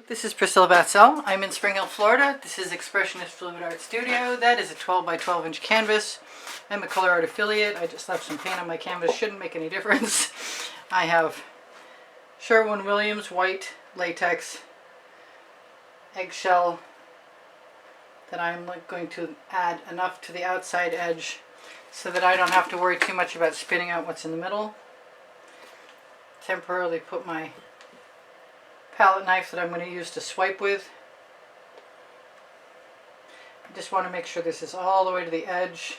This is Priscilla Batzell. I'm in Spring Hill, Florida. This is Expressionist Fluid Art Studio. That is a 12 by 12 inch canvas. I'm a color art affiliate. I just left some paint on my canvas. Shouldn't make any difference. I have Sherwin Williams White latex eggshell that I'm going to add enough to the outside edge so that I don't have to worry too much about spinning out what's in the middle. Temporarily put my palette knife that I'm going to use to swipe with. I just want to make sure this is all the way to the edge.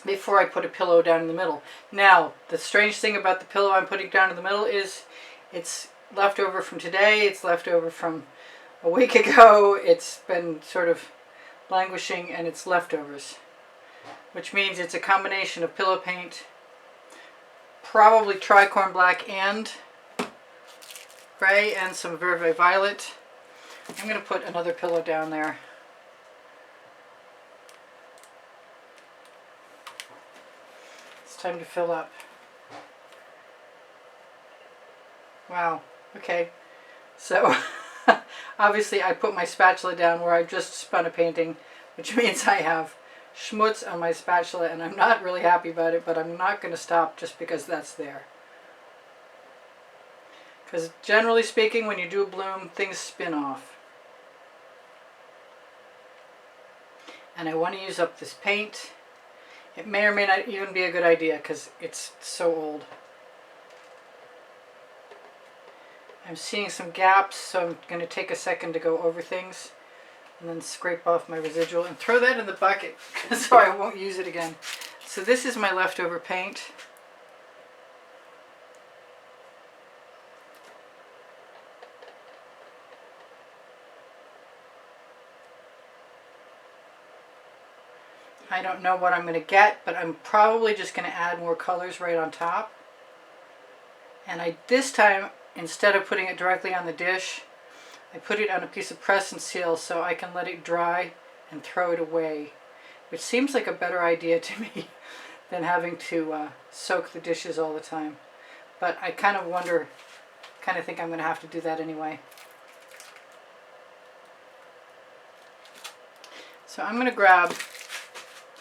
Before I put a pillow down in the middle. Now, the strange thing about the pillow I'm putting down in the middle is it's left over from today, it's left over from a week ago, it's been sort of languishing, and it's leftovers. Which means it's a combination of pillow paint, probably tricorn black and gray, and some Verve Violet. I'm going to put another pillow down there. It's time to fill up. Wow, okay. So obviously I put my spatula down where I just spun a painting, which means I have schmutz on my spatula, and I'm not really happy about it, but I'm not going to stop just because that's there. Because generally speaking, when you do a bloom, things spin off. And I want to use up this paint. It may or may not even be a good idea because it's so old. I'm seeing some gaps, so I'm going to take a second to go over things and then scrape off my residual and throw that in the bucket so I won't use it again. So this is my leftover paint. I don't know what I'm going to get, but I'm probably just going to add more colors right on top. And this time, instead of putting it directly on the dish, I put it on a piece of press and seal so I can let it dry and throw it away, which seems like a better idea to me than having to soak the dishes all the time. But I kind of think I'm going to have to do that anyway. So I'm going to grab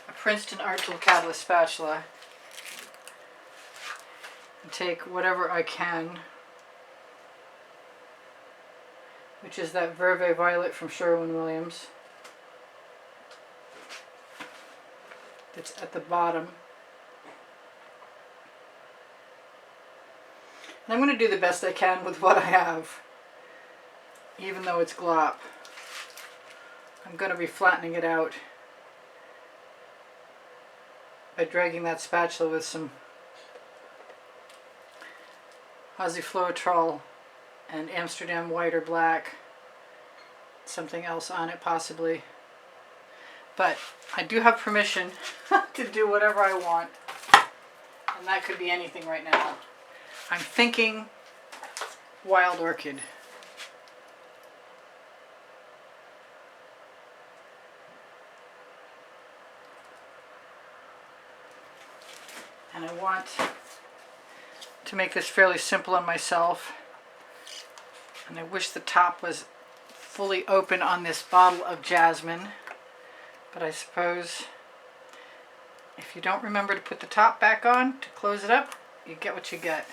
a Princeton Art Tool Catalyst spatula and take whatever I can, which is that Verve Violet from Sherwin Williams. That's at the bottom. And I'm going to do the best I can with what I have, even though it's glop. I'm going to be flattening it out by dragging that spatula with some Aussie Floetrol and Amsterdam white or black, something else on it possibly. But I do have permission to do whatever I want, and that could be anything right now. I'm thinking wild orchid. And I want to make this fairly simple on myself. And I wish the top was fully open on this bottle of Jasmine. But I suppose if you don't remember to put the top back on to close it up, you get what you get.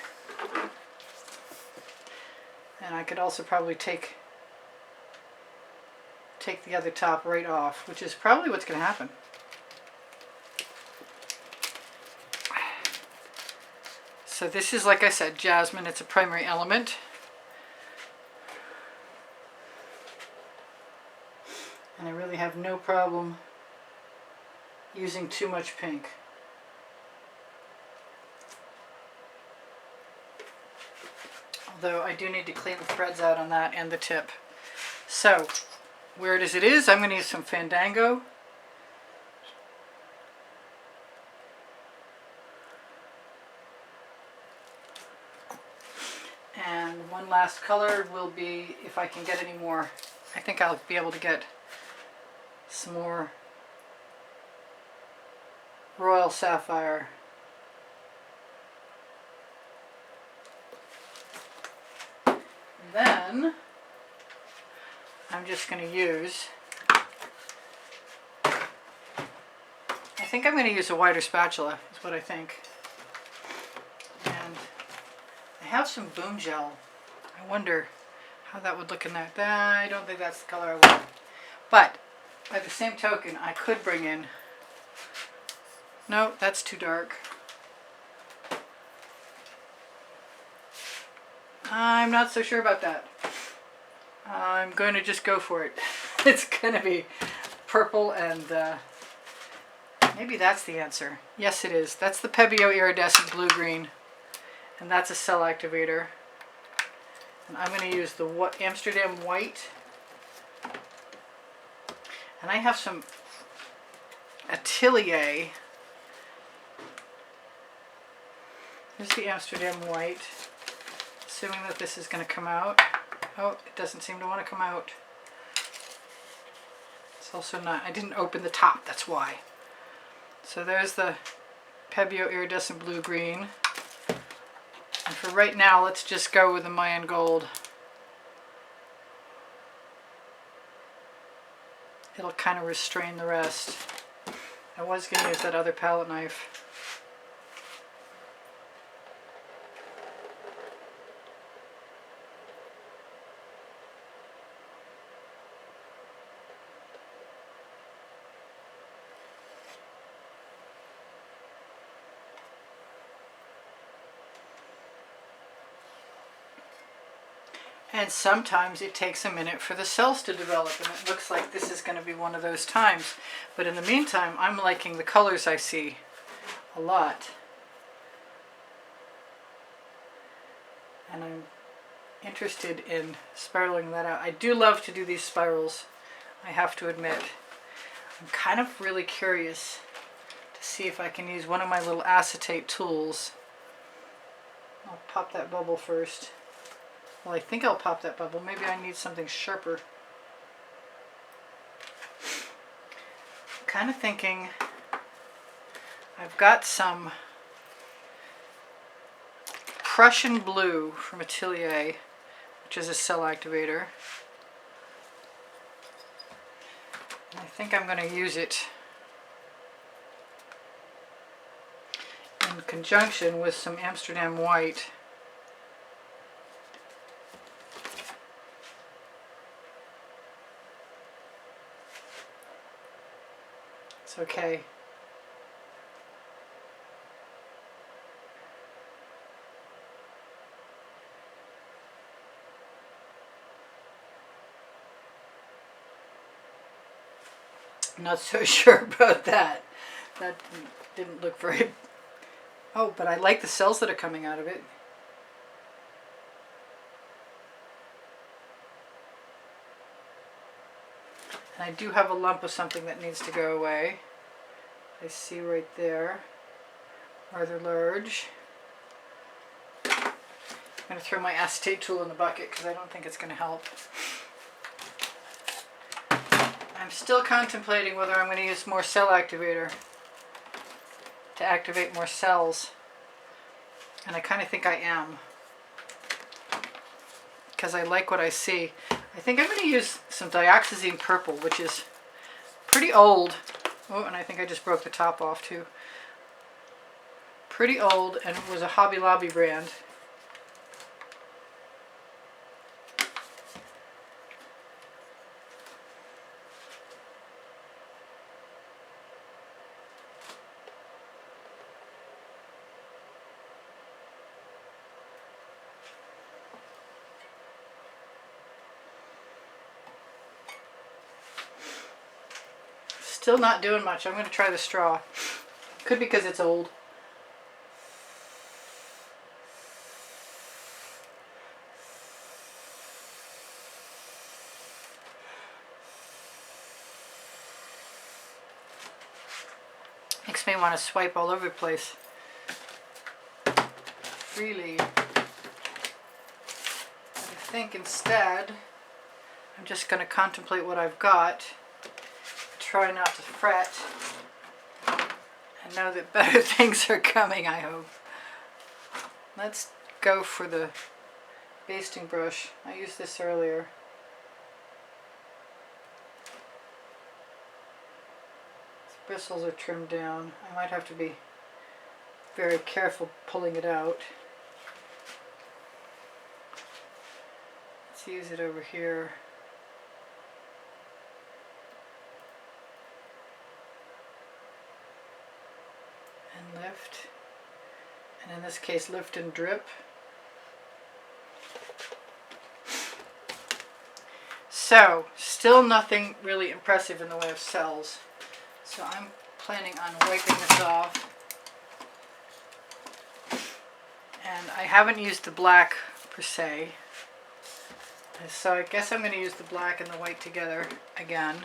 And I could also probably take the other top right off, which is probably what's going to happen. So this is, like I said, jasmine. It's a primary element. And I really have no problem using too much pink. Although I do need to clean the threads out on that and the tip. So, where it is, I'm going to use some Fandango. And one last color will be, if I can get any more, I think I'll be able to get some more Royal Sapphire then I'm just going to use, I think I'm going to use a wider spatula, is what I think. And I have some Boom Gel. I wonder how that would look in that. I don't think that's the color I want. But by the same token, I could bring in, no, that's too dark. I'm not so sure about that. I'm going to just go for it. It's going to be purple and maybe that's the answer. Yes, it is. That's the Pebeo iridescent blue-green. And that's a cell activator. And I'm going to use the Amsterdam White. And I have some Atelier. Here's the Amsterdam White. Assuming that this is going to come out. Oh, it doesn't seem to want to come out. It's also not, I didn't open the top, that's why. So there's the Pebeo iridescent blue-green. And for right now, let's just go with the Mayan gold. It'll kind of restrain the rest. I was going to use that other palette knife. And sometimes it takes a minute for the cells to develop, and it looks like this is going to be one of those times. But in the meantime, I'm liking the colors I see a lot. And I'm interested in spiraling that out. I do love to do these spirals, I have to admit. I'm kind of really curious to see if I can use one of my little acetate tools. I'll pop that bubble first. Well, I think I'll pop that bubble. Maybe I need something sharper. I'm kind of thinking I've got some Prussian blue from Atelier, which is a cell activator. And I think I'm going to use it in conjunction with some Amsterdam White. It's okay. I'm not so sure about that. That didn't look very... Oh, but I like the cells that are coming out of it. And I do have a lump of something that needs to go away. I see right there. Rather large. I'm going to throw my acetate tool in the bucket because I don't think it's going to help. I'm still contemplating whether I'm going to use more cell activator to activate more cells. And I kind of think I am, because I like what I see. I think I'm going to use some dioxazine purple, which is pretty old. Oh, and I think I just broke the top off too. Pretty old, and it was a Hobby Lobby brand. Still not doing much. I'm going to try the straw. Could be because it's old. Makes me want to swipe all over the place. Really. But I think instead, I'm just going to contemplate what I've got. Try not to fret and know that better things are coming, I hope. Let's go for the basting brush. I used this earlier. Its bristles are trimmed down. I might have to be very careful pulling it out. Let's use it over here. And lift. And in this case, lift and drip. So, still nothing really impressive in the way of cells. So I'm planning on wiping this off. And I haven't used the black per se. So I guess I'm going to use the black and the white together again.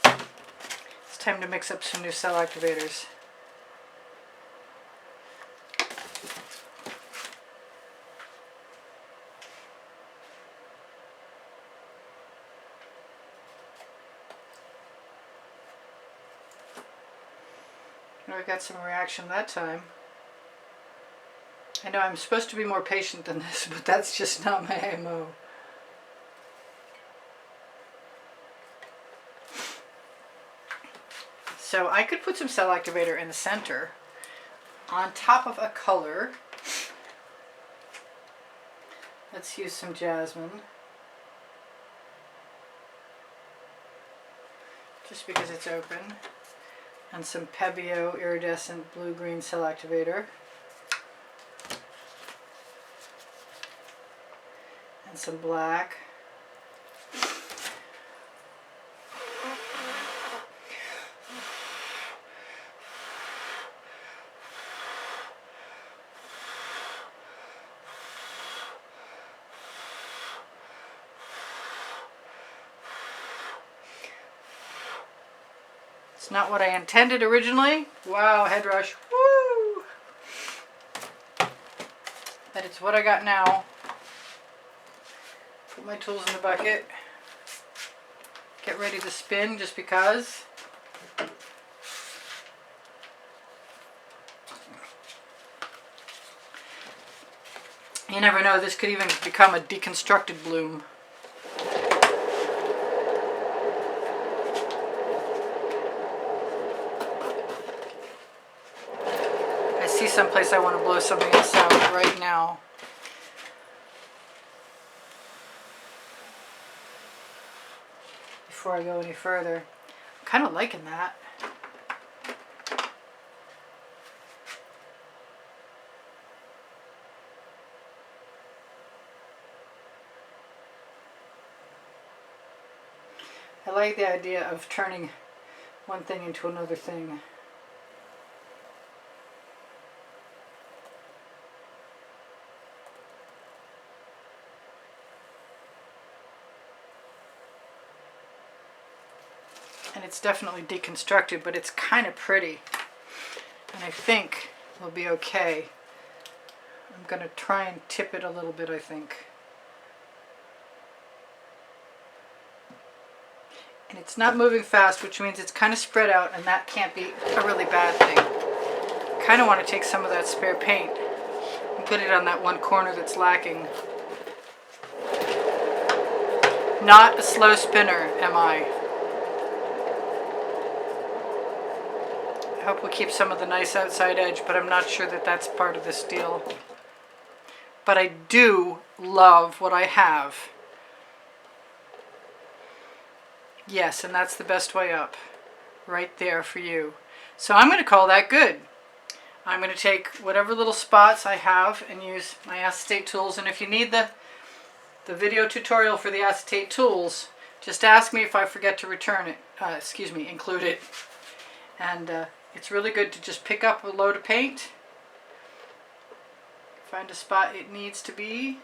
It's time to mix up some new cell activators. I got some reaction that time. I know I'm supposed to be more patient than this, but that's just not my MO. So I could put some cell activator in the center on top of a color. Let's use some jasmine. Just because it's open. And some Pebeo iridescent blue-green cell activator. And some black. It's not what I intended originally. Wow, head rush. Woo! But it's what I got now. Put my tools in the bucket. Get ready to spin just because. You never know, this could even become a deconstructed bloom. Someplace I want to blow something else out right now. Before I go any further. I'm kind of liking that. I like the idea of turning one thing into another thing. And it's definitely deconstructed, but it's kind of pretty. And I think it'll be okay. I'm going to try and tip it a little bit, I think. And it's not moving fast, which means it's kind of spread out, and that can't be a really bad thing. I kind of want to take some of that spare paint and put it on that one corner that's lacking. Not a slow spinner, am I? I hope we keep some of the nice outside edge, but I'm not sure that that's part of this deal. But I do love what I have. Yes, and that's the best way up. Right there for you. So I'm going to call that good. I'm going to take whatever little spots I have and use my acetate tools. And if you need the video tutorial for the acetate tools, just ask me if I forget to return it. Include it. And it's really good to just pick up a load of paint, find a spot it needs to be,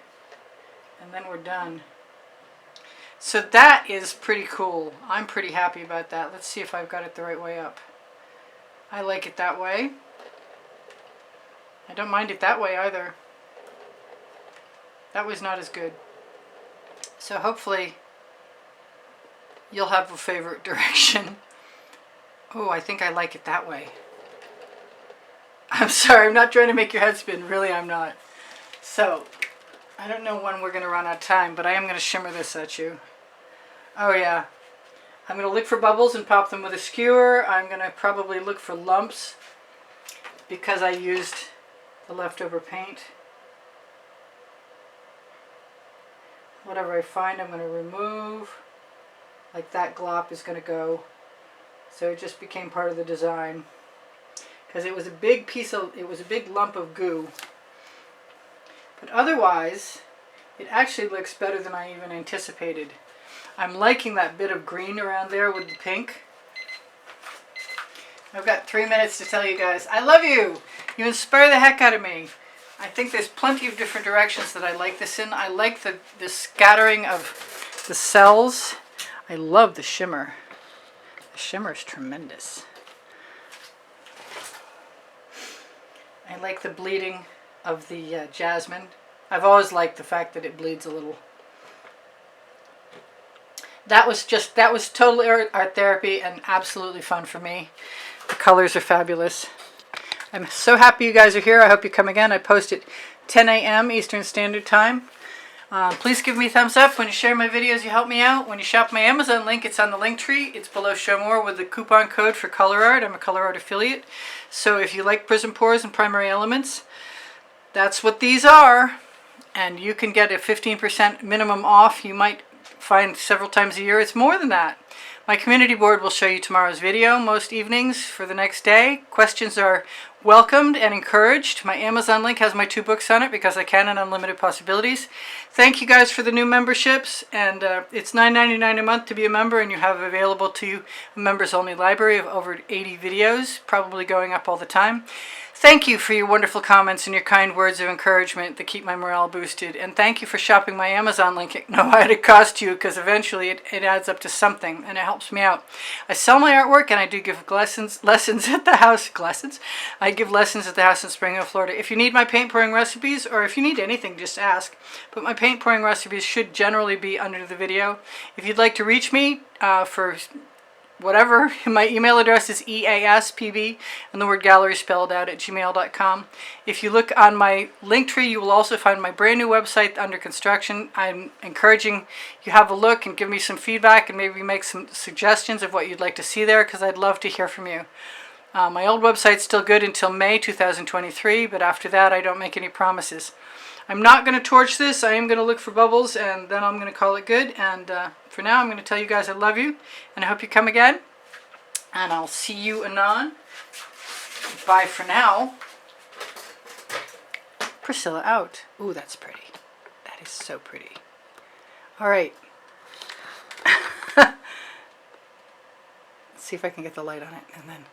and then we're done. So that is pretty cool. I'm pretty happy about that. Let's see if I've got it the right way up. I like it that way. I don't mind it that way either. That was not as good. So hopefully you'll have a favorite direction. Oh, I think I like it that way. I'm sorry, I'm not trying to make your head spin. Really, I'm not. So, I don't know when we're going to run out of time, but I am going to shimmer this at you. Oh yeah. I'm going to look for bubbles and pop them with a skewer. I'm going to probably look for lumps because I used the leftover paint. Whatever I find, I'm going to remove. Like that glop is going to go. So it just became part of the design. Because it was a big piece of, it was a big lump of goo. But otherwise, it actually looks better than I even anticipated. I'm liking that bit of green around there with the pink. I've got 3 minutes to tell you guys, I love you! You inspire the heck out of me. I think there's plenty of different directions that I like this in. I like the scattering of the cells. I love the shimmer. The shimmer is tremendous. I like the bleeding of the jasmine. I've always liked the fact that it bleeds a little. That was totally art therapy and absolutely fun for me. The colors are fabulous. I'm so happy you guys are here. I hope you come again. I post at 10 a.m. Eastern Standard Time. Please give me a thumbs up. When you share my videos, you help me out. When you shop my Amazon link, it's on the link tree. It's below Show More with the coupon code for color art. I'm a color art affiliate. So if you like Prizm pours and primary elements, that's what these are. And you can get a 15% minimum off. You might find several times a year it's more than that. My community board will show you tomorrow's video most evenings for the next day. Questions are welcomed and encouraged. My Amazon link has my 2 books on it because I can and Unlimited Possibilities. Thank you guys for the new memberships, and it's $9.99 a month to be a member, and you have available to you a members only library of over 80 videos, probably going up all the time. Thank you for your wonderful comments and your kind words of encouragement that keep my morale boosted. And thank you for shopping my Amazon link. No matter it cost you, because eventually it adds up to something and it helps me out. I sell my artwork and I do give lessons at the house. I give lessons at the house in Spring Hill, Florida. If you need my paint pouring recipes, or if you need anything, just ask. But my paint pouring recipes should generally be under the video. If you'd like to reach me for whatever, my email address is easpbgallery and the word gallery spelled out at gmail.com. If you look on my link tree, you will also find my brand new website under construction. I'm encouraging you have a look and give me some feedback and maybe make some suggestions of what you'd like to see there, because I'd love to hear from you. My old website's still good until May 2023, but after that I don't make any promises. I'm not going to torch this. I am going to look for bubbles, and then I'm going to call it good. And for now, I'm going to tell you guys I love you, and I hope you come again. And I'll see you anon. Bye for now. Priscilla out. Ooh, that's pretty. That is so pretty. All right. Let's see if I can get the light on it, and then...